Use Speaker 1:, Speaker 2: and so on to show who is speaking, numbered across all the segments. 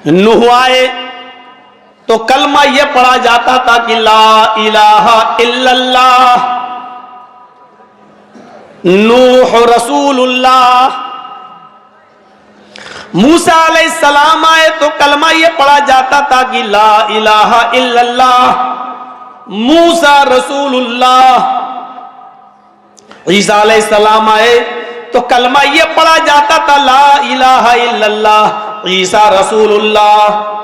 Speaker 1: नूह आए तो कलमा यह पढ़ा जाता था कि ला इलाहा इल्लल्लाह नूह रसूलुल्लाह। मूसा अलैहिस्सलाम आए तो कलमा यह पढ़ा जाता था कि ला इलाहा इल्लल्लाह मूसा रसूलुल्लाह। ईसा अलैहिस्सलाम आए तो कलमा यह पढ़ा जाता था ला इलाहा इल्लल्लाह ईसा रसूलुल्लाह।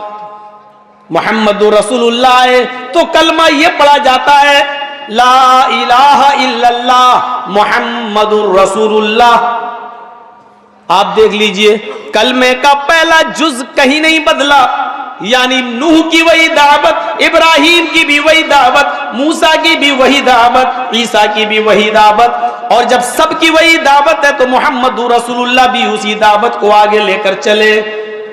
Speaker 1: मुहम्मदुर रसूलुल्लाह आए तो कलमा यह पढ़ा जाता है ला इलाहा इल्लल्लाह मुहम्मदुर रसूलुल्लाह। आप देख लीजिए कलमे का पहला जुज कहीं नहीं बदला, यानी नूह की वही दावत, इब्राहिम की भी वही दावत, मूसा की भी वही दावत, ईसा की भी वही दावत, और जब सबकी वही दावत है तो मुहम्मदुर रसूलुल्लाह भी उसी दावत को आगे लेकर चले।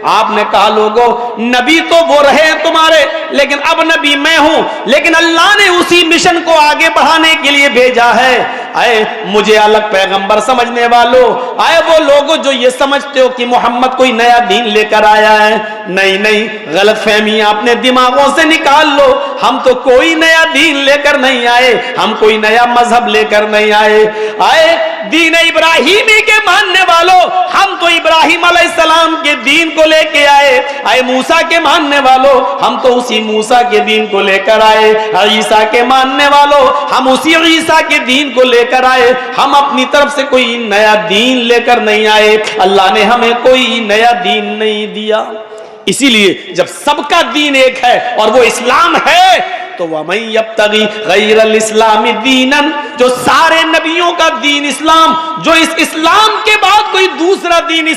Speaker 1: आपने कहा लोगों नबी तो वो रहे तुम्हारे, लेकिन अब नबी मैं हूं, लेकिन अल्लाह ने उसी मिशन को आगे बढ़ाने के लिए भेजा है। आए मुझे अलग पैगंबर समझने वालों, आए वो लोगों जो ये समझते हो कि मोहम्मद कोई नया दीन लेकर आया है, नहीं नहीं, गलत फहमी अपने दिमागों से निकाल लो। हम तो कोई नया दीन लेकर नहीं आए, हम कोई नया मजहब लेकर नहीं आए। आए दीन इब्राहिमी के मानने वालों, हम तो इब्राहिम अलैहिस्सलाम के दीन को लेके आए। आए मूसा के मानने वालों, हम तो उसी मूसा के दीन को लेकर आए। ईसा के मानने वालों, हम उसी ईसा के दीन को लेकर आए। हम अपनी तरफ से कोई नया दीन लेकर नहीं आए, अल्लाह ने हमें कोई नया दीन नहीं दिया। इसीलिए जब सबका दीन एक है और वो इस्लाम है तो वमन यब्तगी गैरल इस्लामी दीनन, जो सारे नबियों का दीन इस्लाम, जो इस इस्लाम के बाद कोई दूसरा दीन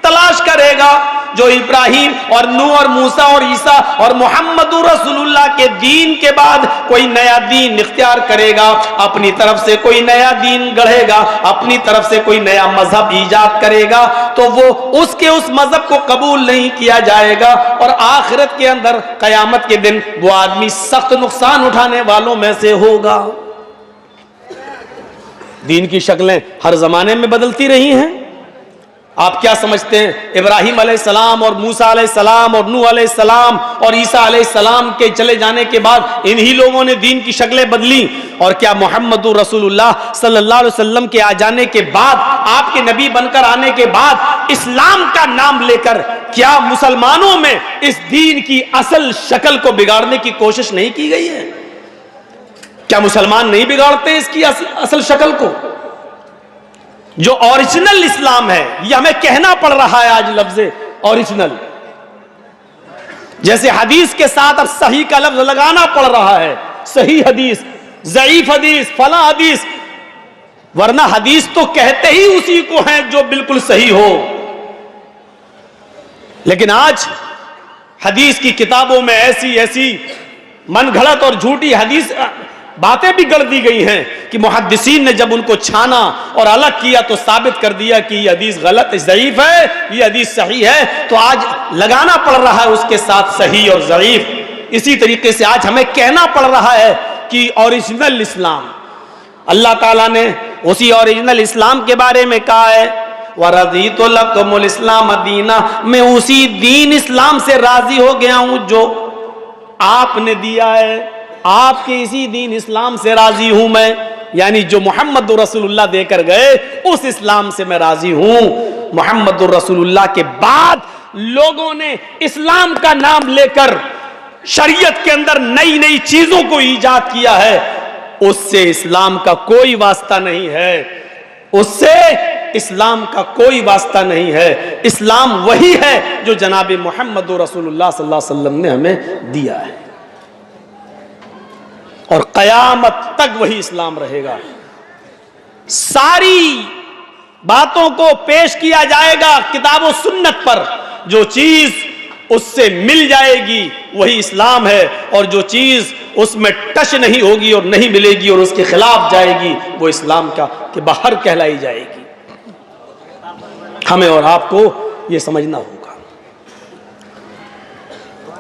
Speaker 1: तलाश करेगा, जो इब्राहिम और नूह और मूसा और ईसा और मुहम्मदुर रसूलुल्लाह के दीन के बाद कोई नया दीन इख्तियार करेगा, अपनी तरफ से कोई नया दीन गढ़ेगा, अपनी तरफ से कोई नया मजहब ईजाद करेगा, तो वो उसके उस मजहब को कबूल नहीं किया जाएगा। और आखिरत के अंदर कयामत के दिन वो आदमी सख्त नुकसान उठाने वालों में से होगा। दीन की शक्लें हर जमाने में बदलती रही हैं। आप क्या समझते हैं इब्राहिम अलैहिस्सलाम और मूसा अलैहिस्सलाम और नूह अलैहिस्सलाम और ईसा अलैहिस्सलाम के चले जाने के बाद इन्हीं लोगों ने दीन की शक्लें बदली? और क्या मुहम्मदुर रसूलुल्लाह सल्लल्लाहु अलैहि वसल्लम के आ जाने के बाद, आपके नबी बनकर आने के बाद, इस्लाम का नाम लेकर क्या मुसलमानों में इस दीन की असल शक्ल को बिगाड़ने की कोशिश नहीं की गई है? क्या मुसलमान नहीं बिगाड़ते इसकी असल शक्ल को? जो ओरिजिनल इस्लाम है, ये हमें कहना पड़ रहा है आज लफ्ज़ ओरिजिनल, जैसे हदीस के साथ अब सही का लफ्ज लगाना पड़ रहा है। सही हदीस, ज़ईफ हदीस, फला हदीस, वरना हदीस तो कहते ही उसी को है जो बिल्कुल सही हो। लेकिन आज हदीस की किताबों में ऐसी ऐसी मनगढ़ंत और झूठी हदीस बातें भी गढ़ दी गई हैं कि मुहद्दिसीन ने जब उनको छाना और अलग किया तो साबित कर दिया कि ये हदीस गलत, ज़ईफ है, ये हदीस सही है। तो आज लगाना पड़ रहा है उसके साथ सही और ज़ईफ। इसी तरीके से आज हमें कहना पड़ रहा है कि ओरिजिनल इस्लाम, अल्लाह ताला ने उसी ओरिजिनल इस्लाम के बारे में कहा है, वरज़ीतु लकुमुल इस्लाम दीना, मैं उसी दीन इस्लाम से राजी हो गया हूं जो आपने दिया है, आपके इसी दीन इस्लाम से राजी हूं मैं, यानी जो मोहम्मद रसूलुल्लाह देकर गए उस इस्लाम से मैं राजी हूं। मोहम्मद रसूलुल्लाह के बाद लोगों ने इस्लाम का नाम लेकर शरीयत के अंदर नई नई चीजों को ईजाद किया है, उससे इस्लाम का कोई वास्ता नहीं है, उससे इस्लाम का कोई वास्ता नहीं है। इस्लाम वही है जो जनाब मोहम्मद रसूलुल्लाह सल्लल्लाहु अलैहि वसल्लम ने हमें दिया है, और कयामत तक वही इस्लाम रहेगा। सारी बातों को पेश किया जाएगा किताब और सुन्नत पर, जो चीज उससे मिल जाएगी वही इस्लाम है, और जो चीज उसमें टच नहीं होगी और नहीं मिलेगी और उसके खिलाफ जाएगी वो इस्लाम का के बाहर कहलाई जाएगी। हमें और आपको ये समझना होगा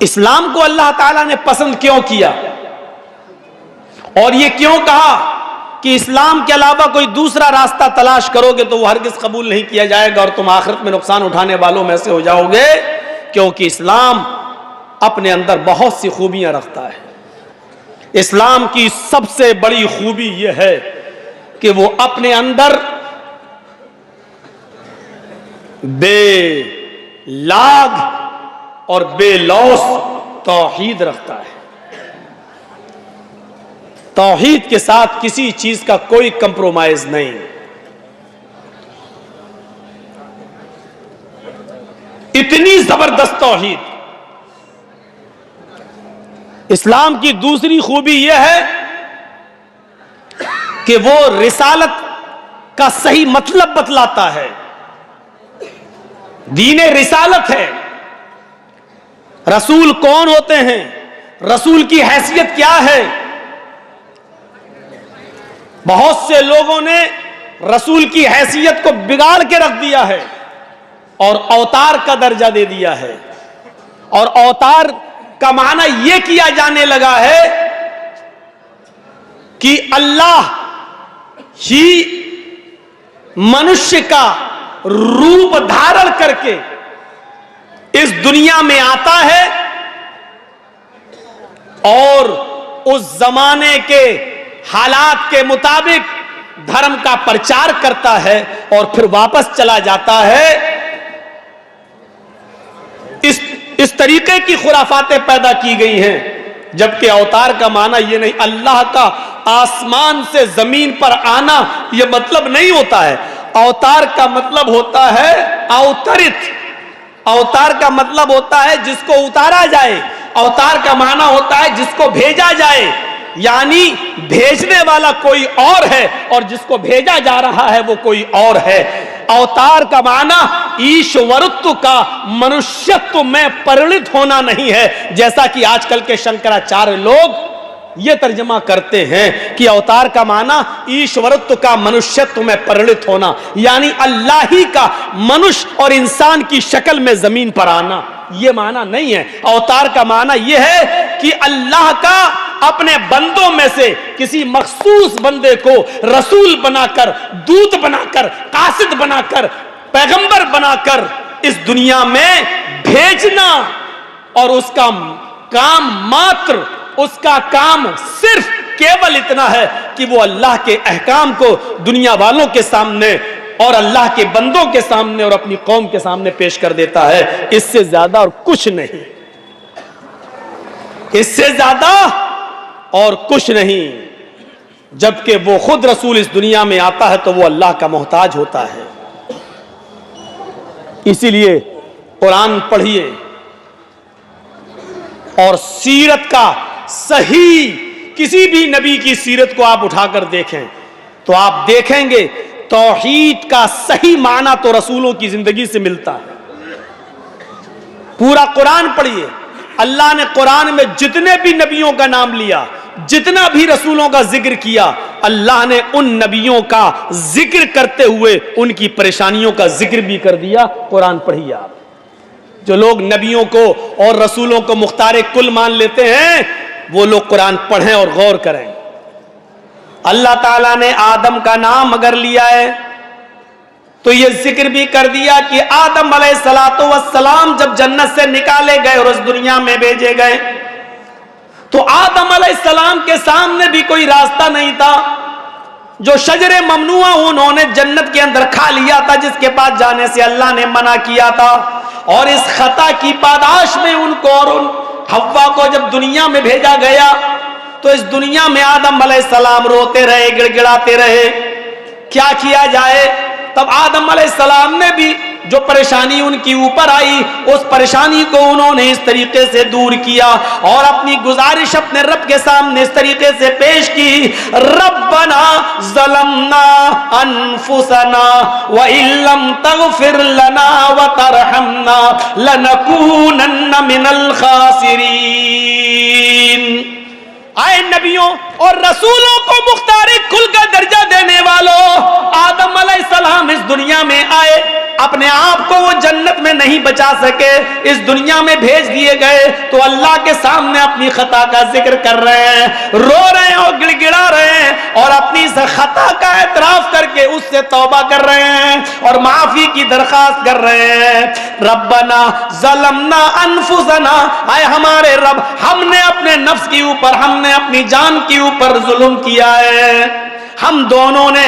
Speaker 1: इस्लाम को अल्लाह ताला ने पसंद क्यों किया, और ये क्यों कहा कि इस्लाम के अलावा कोई दूसरा रास्ता तलाश करोगे तो वो हरगिज कबूल नहीं किया जाएगा और तुम आखिरत में नुकसान उठाने वालों में से हो जाओगे। क्योंकि इस्लाम अपने अंदर बहुत सी खूबियां रखता है। इस्लाम की सबसे बड़ी खूबी यह है कि वो अपने अंदर बेलाग और बेलौस तौहीद रखता है। तौहीद के साथ किसी चीज का कोई कंप्रोमाइज नहीं। इतनी जबरदस्त तौहीद। इस्लाम की दूसरी खूबी यह है कि वो रिसालत का सही मतलब बतलाता है। दीन रिसालत है। रसूल कौन होते हैं, रसूल की हैसियत क्या है। बहुत से लोगों ने रसूल की हैसियत को बिगाड़ के रख दिया है और अवतार का दर्जा दे दिया है, और अवतार का माना यह किया जाने लगा है कि अल्लाह ही मनुष्य का रूप धारण करके इस दुनिया में आता है और उस जमाने के हालात के मुताबिक धर्म का प्रचार करता है और फिर वापस चला जाता है। इस तरीके की खुराफातें पैदा की गई हैं, जबकि अवतार का माना यह नहीं, अल्लाह का आसमान से जमीन पर आना यह मतलब नहीं होता है। अवतार का मतलब होता है अवतरित। अवतार का मतलब होता है जिसको उतारा जाए। अवतार का माना होता है जिसको भेजा जाए, यानी भेजने वाला कोई और है और जिसको भेजा जा रहा है वो कोई और है। अवतार का माना ईश्वरत्व का मनुष्यत्व में परिणित होना नहीं है, जैसा कि आजकल के शंकराचार्य लोग यह तर्जमा करते हैं कि अवतार का माना ईश्वरत्व का मनुष्यत्व में परिणित होना, यानी अल्लाह ही का मनुष्य और इंसान की शक्ल में जमीन पर आना। यह माना नहीं है। अवतार का माना यह है कि अल्लाह का अपने बंदों में से किसी मखसूस बंदे को रसूल बनाकर, दूत बनाकर, कासिद बनाकर, पैगंबर बनाकर इस दुनिया में भेजना, और उसका काम मात्र, उसका काम सिर्फ केवल इतना है कि वो अल्लाह के अहकाम को दुनिया वालों के सामने और अल्लाह के बंदों के सामने और अपनी कौम के सामने पेश कर देता है। इससे ज्यादा और कुछ नहीं, इससे ज्यादा और कुछ नहीं। जबकि वो खुद रसूल इस दुनिया में आता है तो वो अल्लाह का मोहताज होता है। इसीलिए कुरान पढ़िए और सीरत का सही, किसी भी नबी की सीरत को आप उठाकर देखें तो आप देखेंगे तौहीद का सही माना तो रसूलों की जिंदगी से मिलता है। पूरा कुरान पढ़िए। अल्लाह ने कुरान में जितने भी नबियों का नाम लिया, जितना भी रसूलों का जिक्र किया, अल्लाह ने उन नबियों का जिक्र करते हुए उनकी परेशानियों का जिक्र भी कर दिया। कुरान पढ़िए आप। जो लोग नबियों को और रसूलों को मुख्तार कुल मान लेते हैं, वो लोग कुरान पढ़ें और गौर करें। अल्लाह ताला ने आदम का नाम अगर लिया है तो ये जिक्र भी कर दिया कि आदम अलैहिस्सलातु वस्सलाम जब जन्नत से निकाले गए और इस दुनिया में भेजे गए तो आदम अलैहिस्सलाम के सामने भी कोई रास्ता नहीं था। जो शजरे ममनुआ उन्होंने जन्नत के अंदर खा लिया था, जिसके पास जाने से अल्लाह ने मना किया था, और इस खता की पादाश में उनको और उन हव्वा को जब दुनिया में भेजा गया तो इस दुनिया में आदम अलैहिस्सलाम रोते रहे, गिड़गिड़ाते रहे। क्या किया जाए? तब आदम अलैहिस्सलाम ने भी जो परेशानी उनकी ऊपर आई, उस परेशानी को उन्होंने इस तरीके से दूर किया और अपनी गुजारिश अपने रब के सामने इस तरीके से पेश की, रब्बना ज़लमना अनफुसना व इल्लम तगफिर लना व तरहमना लनकूनन्न मिनल खासिरीन। आए नबियों और रसूलों को मुख्तार कुल का दर्जा देने वालों, आदम अलैहिस्सलाम इस दुनिया में आए। अपने आप को वो जन्नत में नहीं बचा सके, इस दुनिया में भेज दिए गए, तो अल्लाह के सामने अपनी खता का जिक्र कर रहे हैं, रो रहे हैं और गिड़गिड़ा रहे हैं और अपनी इस खता का एतराफ करके उससे तौबा कर रहे हैं और माफी की दरखास्त कर रहे हैं। रब्बना ज़लमना अनफुसना, आए हमारे रब, हमने अपने नफ्स के ऊपर, हमने अपनी जान के ऊपर जुल्म किया है। हम दोनों ने,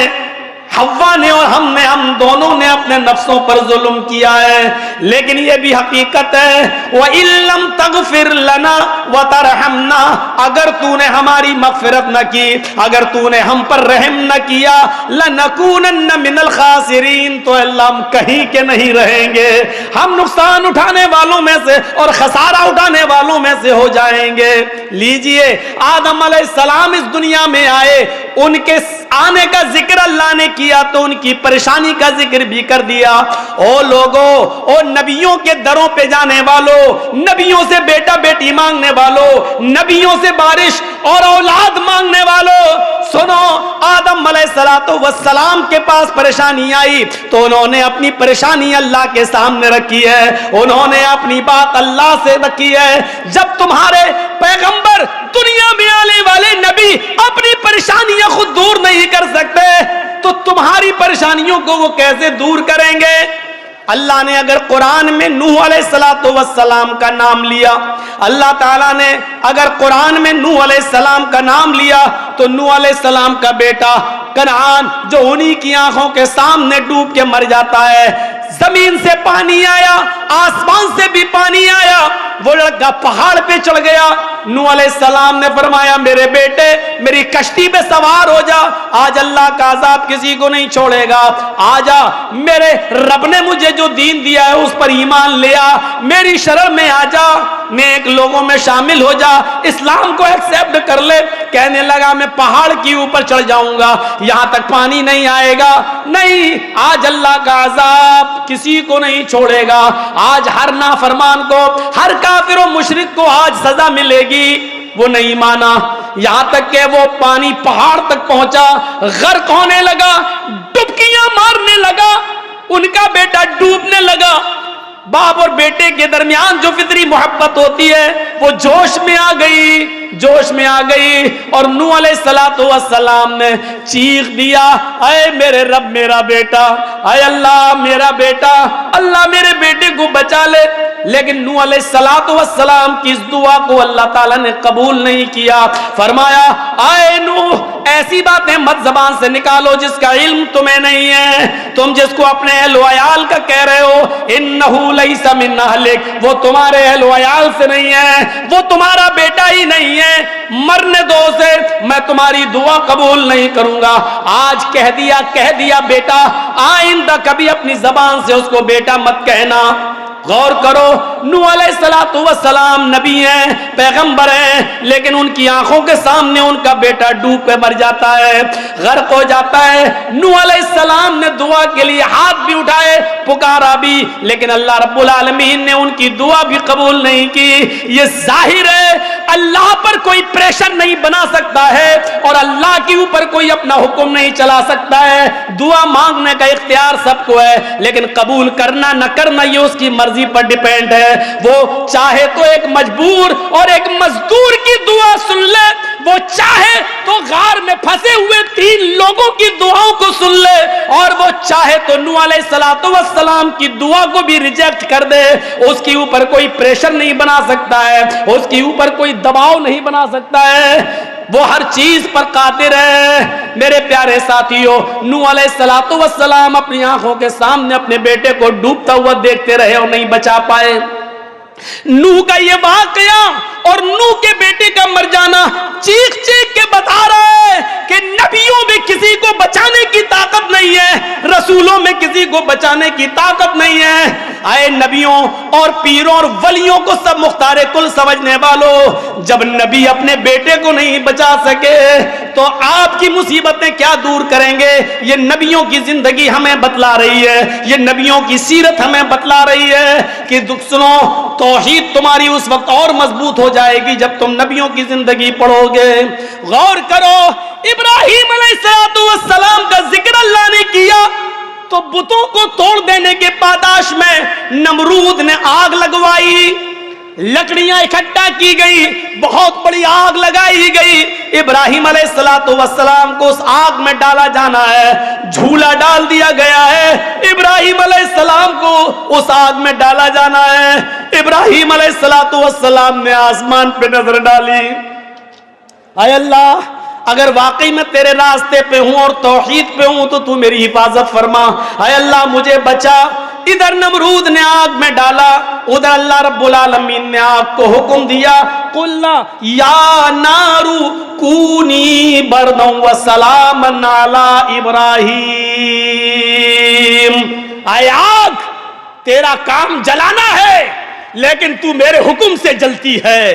Speaker 1: हव्वा ने और हम दोनों ने अपने नफ्सों पर जुल्म किया है। लेकिन यह भी हकीकत है, व इल्लम तगफिर लना व तरहमना, अगर तूने हमारी मगफिरत न की, अगर तूने हम पर रहम न किया, लनकूनन्न मिनल खासिरीन, तो अल्लाह हम कहीं के नहीं रहेंगे, हम नुकसान उठाने वालों में से और खसारा उठाने वालों में से हो जाएंगे। लीजिए, आदम अलैहिस्सलाम इस दुनिया में आए, उनके आने का जिक्र अल्लाह ने किया तो उनकी परेशानी का जिक्र भी कर दिया। ओ लोगों, ओ नबियों के दरों पे जाने वालों, नबियों से बेटा बेटी मांगने वालों, नबियों से बारिश और औलाद मांगने वालों, सुनो, आदम अलैहिस्सलातो वस्सलाम के पास परेशानी आई तो उन्होंने अपनी परेशानी अल्लाह के सामने रखी है, उन्होंने अपनी बात अल्लाह से रखी है। जब तुम्हारे पैगंबर, दुनिया में आने वाले नबी अपनी परेशानियां खुद दूर नहीं कर सकते तो तुम्हारी परेशानियों को वो कैसे दूर करेंगे? अल्लाह ने अगर कुरान में नूह अलैहिस्सलातो वस्सलाम का नाम लिया, अल्लाह ताला ने अगर कुरान में नूह अलैहिस्सलाम का नाम लिया तो नूह अलैहिस्सलाम का बेटा कनान, जो उन्हीं की आंखों के सामने डूब के मर जाता है, जमीन से पानी आया, आसमान से भी पानी आया, वो लड़का पहाड़ पे चढ़ गया। नूह अलैहिस्सलाम ने फरमाया, मेरे बेटे मेरी कश्ती पे सवार हो जा, आज अल्लाह का अजाब किसी को नहीं छोड़ेगा, आजा, मेरे रब ने मुझे जो दीन दिया है उस पर ईमान ले आ, मेरी शरण में आजा, नेक लोगों में शामिल हो जा, इस्लाम को एक्सेप्ट कर ले। कहने लगा, मैं पहाड़ के ऊपर चढ़ जाऊंगा, यहां तक पानी नहीं आएगा, नहीं, आज अल्लाह का अजाब किसी को नहीं छोड़ेगा, आज हर नाफरमान को, हर काफिर और मुशरिक को आज सजा मिलेगी। वो नहीं माना, यहां तक कि वो पानी पहाड़ तक पहुंचा, गर्क होने लगा, डुबकियां मारने लगा, उनका बेटा डूबने लगा। बाप और बेटे के दरमियान जो फितरी मोहब्बत होती है वो जोश में आ गई, जोश में आ गई और नूह अलैहिस्सलातो वस्सलाम ने चीख दिया, अय मेरे रब मेरा बेटा, अय अल्लाह मेरा बेटा, अल्लाह मेरे बेटे को बचा ले। लेकिन नूह अलैहिस्सलातो वस्सलाम की इस दुआ को अल्लाह ताला ने कबूल नहीं किया। फरमाया, आए नूह, ऐसी बातें मत जबान से निकालो जिसका इल्म तुम्हें नहीं है, तुम जिसको अपने अहल व अयाल का कह रहे हो, इन्नहु लैसा मिन अहलिक, वो तुम्हारे अहल व अयाल से नहीं है, वो तुम्हारा बेटा ही नहीं है, मरने दो उसे, मैं तुम्हारी दुआ कबूल नहीं करूंगा। आज कह दिया बेटा, आइंदा कभी अपनी जबान से उसको बेटा मत कहना। गौर करो, नूह अलैहिस्सलातु वस्सलाम नबी हैं, पैगंबर हैं, लेकिन उनकी आंखों के सामने उनका बेटा डूब के मर जाता है, गर्क हो जाता है। नूह अलैहिस्सलाम ने दुआ के लिए हाथ भी उठाए, पुकारा भी, लेकिन अल्लाह रब्बुल आलमीन ने उनकी दुआ भी कबूल नहीं की। ये जाहिर है अल्लाह पर कोई प्रेशर नहीं बना सकता है और अल्लाह के ऊपर कोई अपना हुक्म नहीं चला सकता है। दुआ मांगने का इख्तियार सबको है, लेकिन कबूल करना न करना ये उसकी मर्जी पर डिपेंड है। वो चाहे तो एक मजबूर और एक मजदूर की दुआ सुन ले, वो चाहे तो गार में फंसे हुए 3 लोगों की दुआओं को सुन ले, और वो चाहे तो नूह अलैहिस्सलातु वस्सलाम की दुआ को भी रिजेक्ट कर दे। उसके ऊपर कोई प्रेशर नहीं बना सकता है, उसके ऊपर कोई दबाव नहीं बना सकता है, वो हर चीज पर कादिर है। मेरे प्यारे साथियों, नूह अलैहिस्सलातु वस्सलाम अपनी आंखों के सामने अपने बेटे को डूबता हुआ देखते रहे और नहीं बचा पाए। नूह का ये वाकया और नूह के बेटे का मर जाना चीख चीख के बता रहा है कि नबियों में किसी को बचाने की ताकत नहीं है, रसूलों में किसी को बचाने की ताकत नहीं है। आए नबियों और पीरों और वलियों को सब मुख्तारे कुल समझने वालों, जब नबी अपने बेटे को नहीं बचा सके तो आपकी मुसीबतें क्या दूर करेंगे? ये नबियों की जिंदगी हमें बतला रही है, ये नबियों की सीरत हमें बतला रही है कि दुख सुनो, तौहीद तुम्हारी उस वक्त और मजबूत हो जाएगी जब तुम नबियों की जिंदगी पढ़ोगे। गौर करो, इब्राहीम अलैहिस्सलातु वस्सलाम का जिक्र अल्लाह ने किया तो बुतों को तोड़ देने के पादाश में नमरूद ने आग लगवाई, लकड़ियां इकट्ठा की गई, बहुत बड़ी आग लगाई गई। इब्राहिम अलैहिस्सलाम को उस आग में डाला जाना है, झूला डाल दिया गया है, इब्राहिम अलैहिस्सलाम को उस आग में डाला जाना है। इब्राहिम अलैहिस्सलाम ने आसमान पे नजर डाली, आय अल्लाह, अगर वाकई में तेरे रास्ते पे हूं और तौहीद पे हूं तो तू मेरी हिफाजत फरमा, आय अल्लाह मुझे बचा। इधर नमरूद ने आग में डाला, उधर अल्लाह रब्बुल आलमीन ने आग को हुक्म दिया, कुल्ला या नारू कूनी बरदौ व सलामन अला इब्राहीम। आय आग, तेरा काम जलाना है लेकिन तू मेरे हुक्म से जलती है।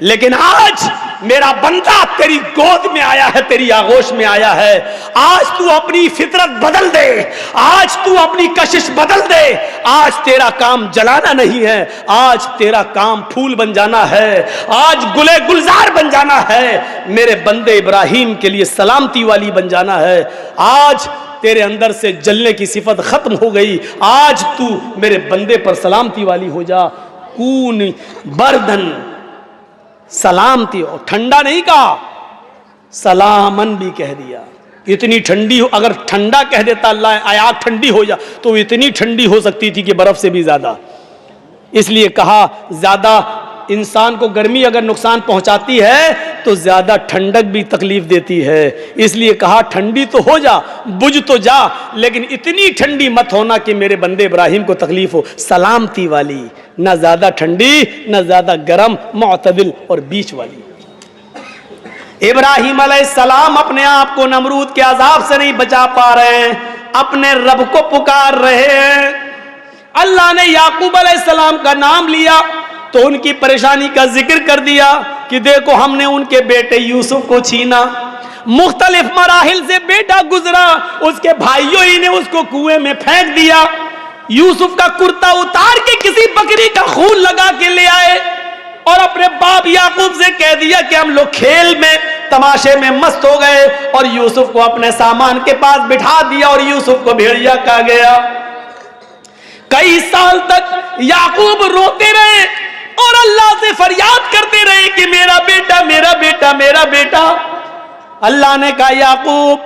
Speaker 1: लेकिन आज मेरा बंदा तेरी गोद में आया है, तेरी आगोश में आया है। आज तू अपनी फितरत बदल दे, आज तू अपनी कशिश बदल दे। आज तेरा काम जलाना नहीं है, आज तेरा काम फूल बन जाना है, आज गुले गुलजार बन जाना है, मेरे बंदे इब्राहिम के लिए सलामती वाली बन जाना है। आज तेरे अंदर से जलने की सिफत खत्म हो गई, आज तू मेरे बंदे पर सलामती वाली हो जा। कून बर्दन, सलामती, और ठंडा नहीं कहा, सलामन भी कह दिया। इतनी ठंडी हो, अगर ठंडा कह देता अल्लाह आग ठंडी हो जा तो इतनी ठंडी हो सकती थी कि बर्फ से भी ज्यादा। इसलिए कहा ज्यादा इंसान को गर्मी अगर नुकसान पहुंचाती है तो ज्यादा ठंडक भी तकलीफ देती है। इसलिए कहा ठंडी तो हो जा, बुझ तो जा, लेकिन इतनी ठंडी मत होना कि मेरे बंदे इब्राहिम को तकलीफ हो। सलामती वाली, ना ज्यादा ठंडी ना ज्यादा गर्म, मुअतदिल और बीच वाली। इब्राहिम अलैहिस्सलाम अपने आप को नमरूद के अजाब से नहीं बचा पा रहे हैं, अपने रब को पुकार रहे हैं। अल्लाह ने याकूब अलैहिस्सलाम का नाम लिया तो उनकी परेशानी का जिक्र कर दिया कि देखो हमने उनके बेटे यूसुफ को छीना, मुख्तलिफ मराहिल से बेटा गुजरा, उसके भाइयों ही ने उसको कुएं में फेंक दिया। यूसुफ का कुर्ता उतार के किसी बकरी का खून लगा के ले आए और अपने बाप याकूब से कह दिया कि हम लोग खेल में तमाशे में मस्त हो गए, और यूसुफ को अपने सामान के पास बिठा दिया और यूसुफ को भेड़िया कहा गया। कई साल तक याकूब रोते रहे और अल्लाह से फरियाद करते रहे कि मेरा बेटा, मेरा बेटा, मेरा बेटा। अल्लाह ने कहा याकूब,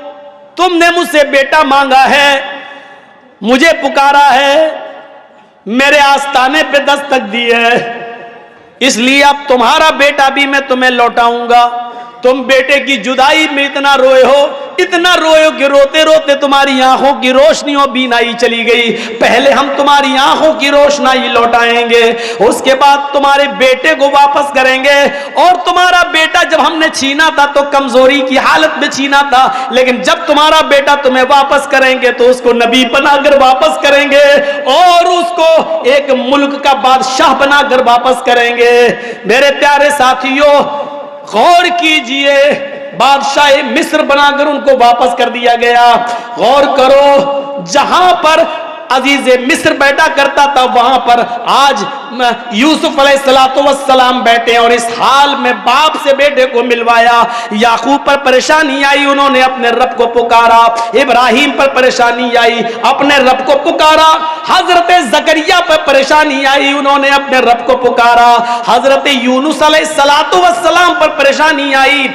Speaker 1: तुमने मुझसे बेटा मांगा है, मुझे पुकारा है, मेरे आस्ताने पे दस्तक दी है, इसलिए अब तुम्हारा बेटा भी मैं तुम्हें लौटाऊंगा। तुम बेटे की जुदाई में इतना रोए हो, इतना रोए हो कि रोते रोते तुम्हारी आंखों की रोशनी और बीनाई चली गई। पहले हम तुम्हारी आंखों की रोशनाई लौटाएंगे, उसके बाद तुम्हारे बेटे को वापस करेंगे। और तुम्हारा बेटा जब हमने छीना था तो कमजोरी की हालत में छीना था, लेकिन जब तुम्हारा बेटा तुम्हें वापस करेंगे तो उसको नबी बनाकर वापस करेंगे और उसको एक मुल्क का बादशाह बनाकर वापस करेंगे। मेरे प्यारे साथियों, गौर कीजिए, बादशाह मिस्र बनाकर उनको वापस कर दिया गया। गौर करो, जहां पर अजीज मिस्र बैठा करता था वहां पर आज यूसुफ अलैहिस्सलाम बैठे, और इस हाल में बाप से बेटे को मिलवाया। याकूब पर परेशानी आई, उन्होंने अपने रब को पुकारा। इब्राहिम पर परेशानी आई, अपने रब को पुकारा। हजरत जकरिया पर परेशानी आई, उन्होंने अपने रब को पुकारा। हजरत यूनुस अलैहिस्सलाम पर परेशानी आई,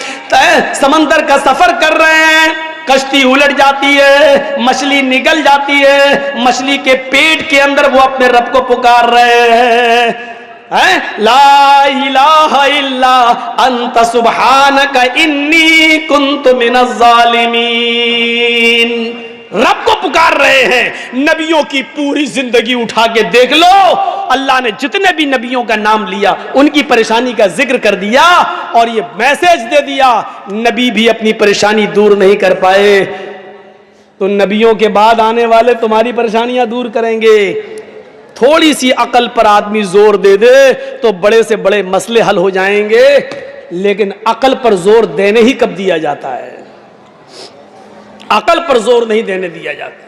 Speaker 1: समंदर का सफर कर रहे हैं, कश्ती उलट जाती है, मछली निकल जाती है, मछली के पेट के अंदर वो अपने रब को पुकार रहे हैं। ला इलाहा इल्ला अंत सुब्हानका इन्नी कुन्तु मिनज़ ज़ालिमीन। रब को पुकार रहे हैं। नबियों की पूरी जिंदगी उठा के देख लो, अल्लाह ने जितने भी नबियों का नाम लिया उनकी परेशानी का जिक्र कर दिया और ये मैसेज दे दिया, नबी भी अपनी परेशानी दूर नहीं कर पाए तो नबियों के बाद आने वाले तुम्हारी परेशानियां दूर करेंगे। थोड़ी सी अकल पर आदमी जोर दे दे तो बड़े से बड़े मसले हल हो जाएंगे, लेकिन अकल पर जोर देने ही कब दिया जाता है? अकल पर जोर नहीं देने दिया जाता।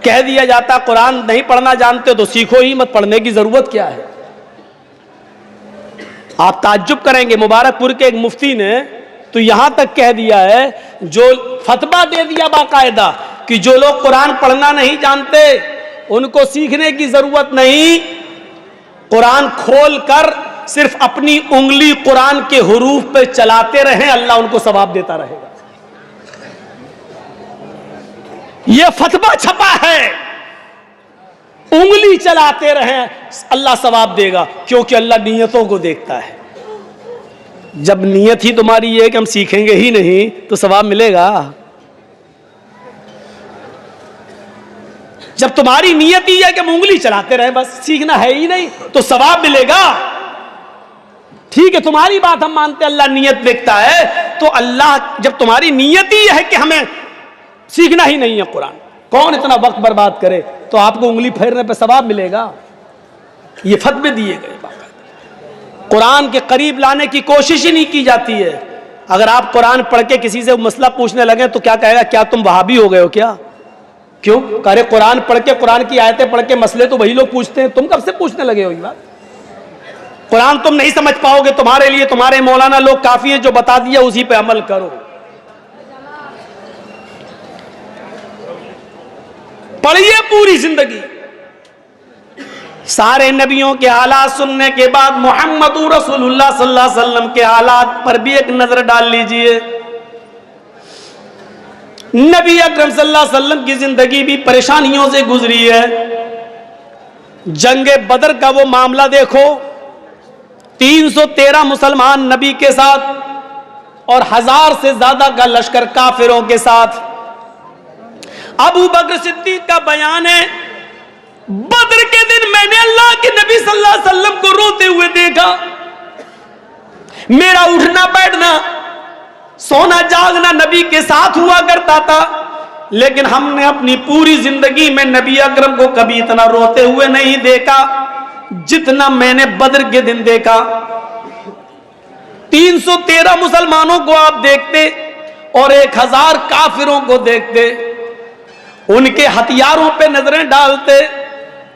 Speaker 1: कह दिया जाता कुरान नहीं पढ़ना जानते तो सीखो ही मत, पढ़ने की जरूरत क्या है? आप ताज्जुब करेंगे, मुबारकपुर के एक मुफ्ती ने तो यहां तक कह दिया है, जो फतवा दे दिया बाकायदा कि जो लोग कुरान पढ़ना नहीं जानते उनको सीखने की जरूरत नहीं, कुरान खोल कर सिर्फ अपनी उंगली कुरान के हुरूफ पे चलाते रहें, अल्लाह उनको सवाब देता रहेगा। यह फतवा छपा है, उंगली चलाते रहें अल्लाह सवाब देगा, क्योंकि अल्लाह नीयतों को देखता है। जब नीयत ही तुम्हारी ये है कि हम सीखेंगे ही नहीं तो सवाब मिलेगा? जब तुम्हारी नियत ही है कि हम उंगली चलाते रहे, बस सीखना है ही नहीं, तो सवाब मिलेगा। ठीक है, तुम्हारी बात हम मानते, अल्लाह नियत देखता है, तो अल्लाह जब तुम्हारी नियत ही है कि हमें सीखना ही नहीं है कुरान, कौन इतना वक्त बर्बाद करे, तो आपको उंगली फेरने पे सवाब मिलेगा। ये फतवे दिए गए। कुरान के करीब लाने की कोशिश ही नहीं की जाती है। अगर आप कुरान पढ़ के किसी से मसला पूछने लगे तो क्या कहेगा, क्या तुम वहाबी हो गए हो क्या? क्यों? अरे कुरान पढ़ के, कुरान की आयतें पढ़ के मसले तो वही लोग पूछते हैं, तुम कब से पूछने लगे हो ये बात? कुरान तुम नहीं समझ पाओगे, तुम्हारे लिए तुम्हारे मौलाना लोग काफी है, जो बता दिया उसी पे अमल करो। पढ़िए पूरी जिंदगी, सारे नबियों के हालात सुनने के बाद मोहम्मद रसूलुल्लाह सल्लल्लाहु अलैहि वसल्लम के हालात पर भी एक नजर डाल लीजिए। नबी अकरम सल्लल्लाहु अलैहि वसल्लम की जिंदगी भी परेशानियों से गुजरी है। जंगे बदर का वो मामला देखो, 313 मुसलमान नबी के साथ और 1000 से ज्यादा का लश्कर काफिरों के साथ। अबू बकर सिद्दीक का बयान है, बदर के दिन मैंने अल्लाह के नबी सल्लल्लाहु अलैहि वसल्लम को रोते हुए देखा। मेरा उठना बैठना, सोना जागना नबी के साथ हुआ करता था, लेकिन हमने अपनी पूरी जिंदगी में नबी अकरम को कभी इतना रोते हुए नहीं देखा जितना मैंने बदर के दिन देखा। 313 मुसलमानों को आप देखते और 1000 काफिरों को देखते, उनके हथियारों पे नजरें डालते,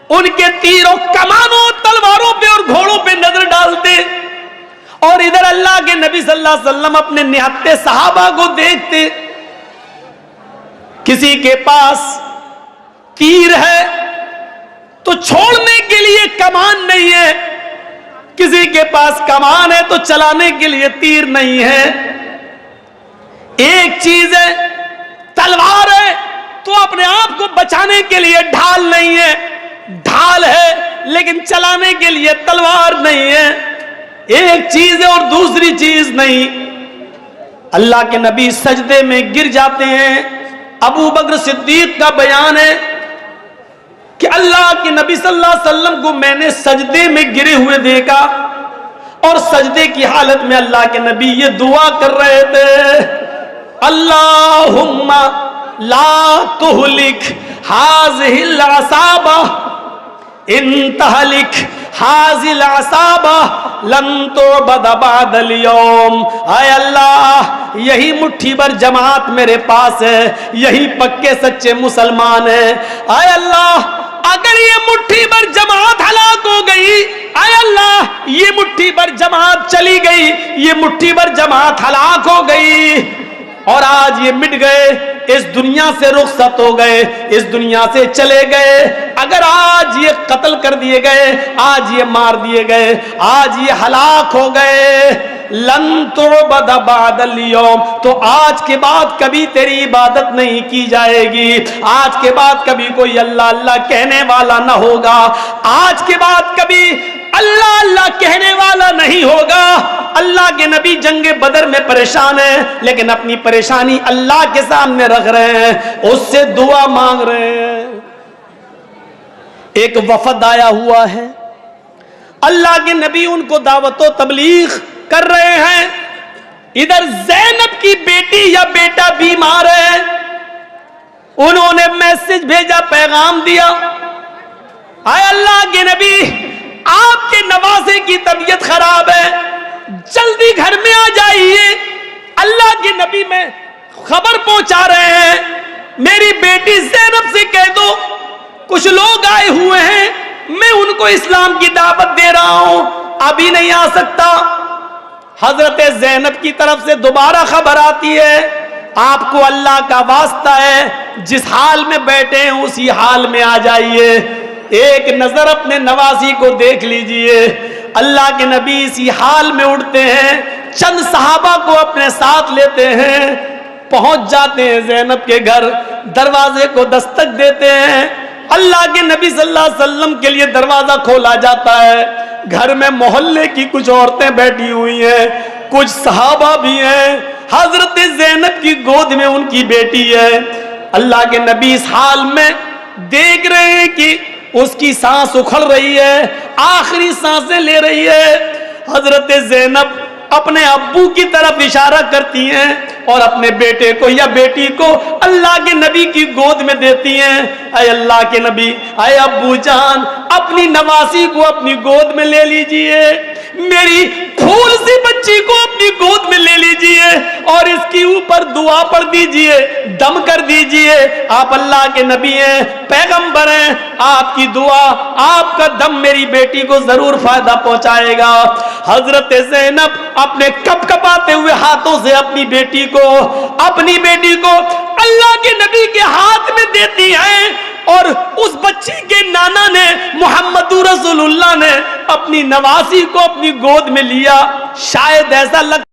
Speaker 1: उनके तीरों, कमानों, तलवारों पे और घोड़ों पे नजर डालते, और इधर अल्लाह के नबी सल्लल्लाहु अलैहि वसल्लम अपने निहत्ते सहाबा को देखते। किसी के पास तीर है तो छोड़ने के लिए कमान नहीं है, किसी के पास कमान है तो चलाने के लिए तीर नहीं है। एक चीज है, तलवार है तो अपने आप को बचाने के लिए ढाल नहीं है, ढाल है लेकिन चलाने के लिए तलवार नहीं है। एक चीज है और दूसरी चीज नहीं। अल्लाह के नबी सजदे में गिर जाते हैं। अबू बकर सिद्दीक का बयान है कि अल्लाह के नबी सल्लल्लाहु अलैहि वसल्लम को मैंने सजदे में गिरे हुए देखा, और सजदे की हालत में अल्लाह के नबी ये दुआ कर रहे थे, अल्लाहुम्मा ला तुहलिक हाज़िहिल असाबा इन तहलिक हाज़िल असाबा लन तुअबद बअदल यौम। आय अल्लाह, यही मुट्ठी भर जमात मेरे पास है, यही पक्के सच्चे मुसलमान है। आय अल्लाह, अगर ये मुट्ठी भर जमात हलाक हो गई, आय अल्लाह ये मुट्ठी भर जमात चली गई, ये मुट्ठी भर जमात हलाक हो गई और आज ये मिट गए, इस दुनिया से रुखसत हो गए, इस दुनिया से चले गए, अगर आज ये कत्ल कर दिए गए, आज ये मार दिए गए, आज ये हलाक हो गए, लन तुअबद बअदल यौम, तो आज के बाद कभी तेरी इबादत नहीं की जाएगी, आज के बाद कभी कोई अल्लाह अल्लाह कहने वाला ना होगा, आज के बाद कभी अल्लाह अल्लाह कहने वाला नहीं होगा। अल्लाह के नबी जंगे बदर में परेशान है, लेकिन अपनी परेशानी अल्लाह के सामने रख रहे हैं, उससे दुआ मांग रहे हैं। एक वफद आया हुआ है, अल्लाह के नबी उनको दावत व तबलीग कर रहे हैं। इधर ज़ैनब की बेटी या बेटा बीमार है, उन्होंने मैसेज भेजा, पैगाम दिया, आए अल्लाह के नबी आपके नवासे की तबीयत खराब है, जल्दी घर में आ जाइए। अल्लाह के नबी में खबर पहुंचा रहे हैं, मेरी बेटी ज़ैनब से कह दो कुछ लोग आए हुए हैं, मैं उनको इस्लाम की दावत दे रहा हूं, अभी नहीं आ सकता। हजरत ज़ैनब की तरफ से दोबारा खबर आती है, आपको अल्लाह का वास्ता है, जिस हाल में बैठे हैं उसी हाल में आ जाइए। एक नजर अपने नवासी को देख लीजिए। अल्लाह के नबी इसी हाल में उठते हैं, चंद सहाबा को अपने साथ लेते हैं, पहुंच जाते हैं ज़ैनब के घर, दरवाजे को दस्तक देते हैं। अल्लाह के नबी सल्लल्लाहु अलैहि वसल्लम के लिए दरवाजा खोला जाता है। घर में मोहल्ले की कुछ औरतें बैठी हुई हैं, कुछ सहाबा भी हैं। हजरत ज़ैनब की गोद में उनकी बेटी है। अल्लाह के नबी इस हाल में देख रहे हैं कि उसकी सांस उखड़ रही है, आखिरी सांसें ले रही है। हजरत ज़ैनब अपने अब्बू की तरफ इशारा करती हैं और अपने बेटे को या बेटी को अल्लाह के नबी की गोद में देती हैं। अय अल्लाह के नबी, अय अब्बू जान, अपनी नवासी को अपनी गोद में ले लीजिए, मेरी फूल सी बच्ची को अपनी गोद में ले लीजिए और इसके ऊपर दुआ पढ़ दीजिए, दम कर दीजिए। आप अल्लाह के नबी हैं, पैगंबर हैं, आपकी दुआ, आपका दम मेरी बेटी को जरूर फायदा पहुंचाएगा। हजरत ज़ैनब अपने कपकपाते हुए हाथों से अपनी बेटी को अल्लाह के नबी के हाथ में देती हैं और उस बच्ची के नाना ने, मुहम्मदुर रसूलुल्लाह ने अपनी नवासी को अपनी गोद में लिया। शायद ऐसा लग